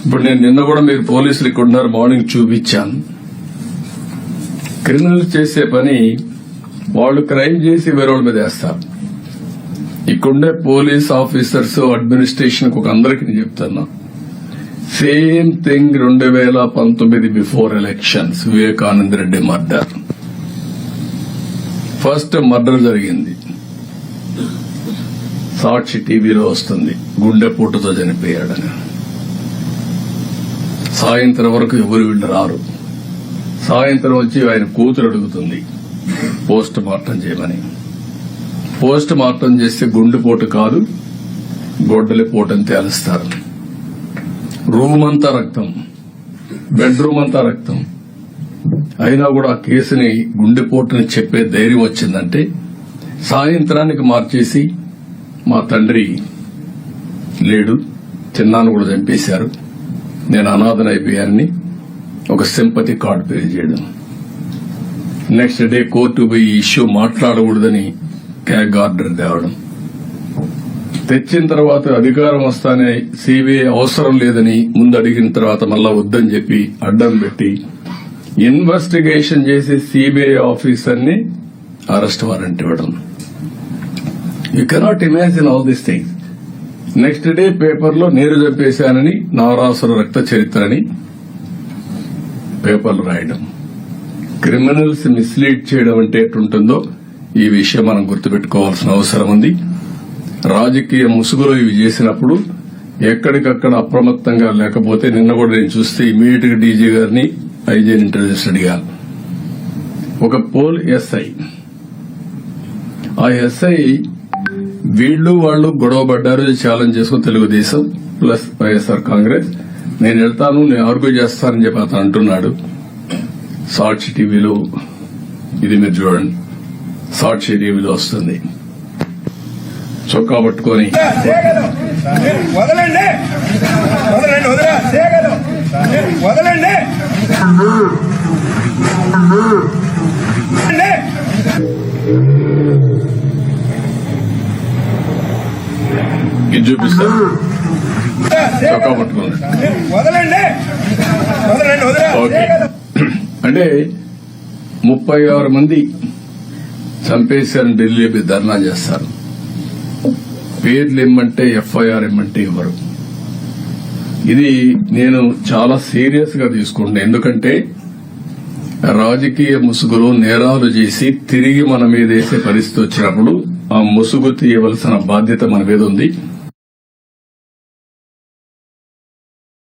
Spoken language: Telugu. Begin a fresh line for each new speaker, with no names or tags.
ఇప్పుడు నేను నిన్న కూడా మీరు పోలీసులు ఇక్కడ ఉన్నారు, మార్నింగ్ చూపించాను. క్రిమినల్ చేసే పని వాళ్ళు క్రైమ్ చేసి వేరేవాళ్ళ మీద వేస్తారు. ఇక్కడుండే పోలీస్ ఆఫీసర్స్ అడ్మినిస్ట్రేషన్ ఒక అందరికీ నేను చెప్తున్నా, same thing 2019 before elections Vivekananda Reddy murder. First murder జరిగింది, సాక్షి టీవీలో వస్తుంది, గుండెపోటుతో చనిపోయాడని. సాయంత్రం వరకు ఎవరు వీళ్ళు రారు. సాయంత్రం వచ్చి ఆయన కూతురు అడుగుతుంది పోస్ట్ మార్టం చేయమని. పోస్ట్ మార్టం చేస్తే గుండెపోటు కాదు, గొడ్డలిపోటు అని తేలుస్తారు. రూమ్ అంతా రక్తం, బెడ్రూమ్ అంతా రక్తం. అయినా కూడా ఆ కేసుని గుండెపోటుని చెప్పే ధైర్యం వచ్చిందంటే సాయంత్రానికి మార్చేసి మా తండ్రి లేడు, చిన్నాను కూడా చంపేశారు, నేను అనాథనైపోయానని ఒక సింపతి కార్డు పే చేయడం. నెక్స్ట్ డే కోర్టు పోయి ఇష్యూ మాట్లాడకూడదని క్యాగ్ ఆర్డర్ తేవడం. తెచ్చిన తర్వాత అధికారం వస్తానే సిబిఐ అవసరం లేదని ముందు అడిగిన తర్వాత మళ్ళా వద్దని చెప్పి అడ్డం పెట్టి ఇన్వెస్టిగేషన్ చేసి సిబిఐ ఆఫీసర్ ని అరెస్ట్ వారెంట్ ఇవ్వడం. You cannot imagine all these things. Next day పేపర్లో నేను చంపేశానని, నారాసుర రక్త చరిత్ర అని పేపర్లు రాయడం. క్రిమినల్స్ మిస్లీడ్ చేయడం అంటే ఎట్లుంటుందో ఈ విషయం మనం గుర్తుపెట్టుకోవాల్సిన అవసరం ఉంది. రాజకీయ ముసుగులో ఇవి చేసినప్పుడు ఎక్కడికక్కడ అప్రమత్తంగా లేకపోతే, నిన్న కూడా నేను చూస్తే ఇమీడియట్ గా డీజీ గారిని ఐజీ ఇంటెలిజెన్స్ అడిగాను. ఒక పోల్ ఎస్ఐ, ఆ ఎస్ఐ వీళ్లు వాళ్ళు గొడవ పడ్డారు, ఛాలెంజ్ చేసుకుని తెలుగుదేశం ప్లస్ వైఎస్ఆర్ కాంగ్రెస్, నేను వెళ్తాను, నేను ఆర్గ్యూ చేస్తానని చెప్పి అతను అంటున్నాడు. సాక్షి టీవీలో ఇది మీరు చూడండి, సాక్షి టీవీలో వస్తుంది. చొక్కా పట్టుకొని
వదలండి, వదలండి, వదలండి.
ఇది చూపిస్తాను, చొక్కా పట్టుకోండి.
వదలండి, వదలండి,
ఓకే. అంటే 36 మంది చంపేశారని ఢిల్లీ ధర్నా చేస్తారు. పేర్లు ఇమ్మంటే ఎఫ్ఐఆర్ ఇమ్మంటే ఇవ్వరు. ఇది నేను చాలా సీరియస్ గా తీసుకుంటున్నా. ఎందుకంటే రాజకీయ ముసుగులో నేరాలు చేసి తిరిగి మన మీద వేసే పరిస్థితి వచ్చినప్పుడు ఆ ముసుగు తీయవలసిన బాధ్యత మన మీద ఉంది.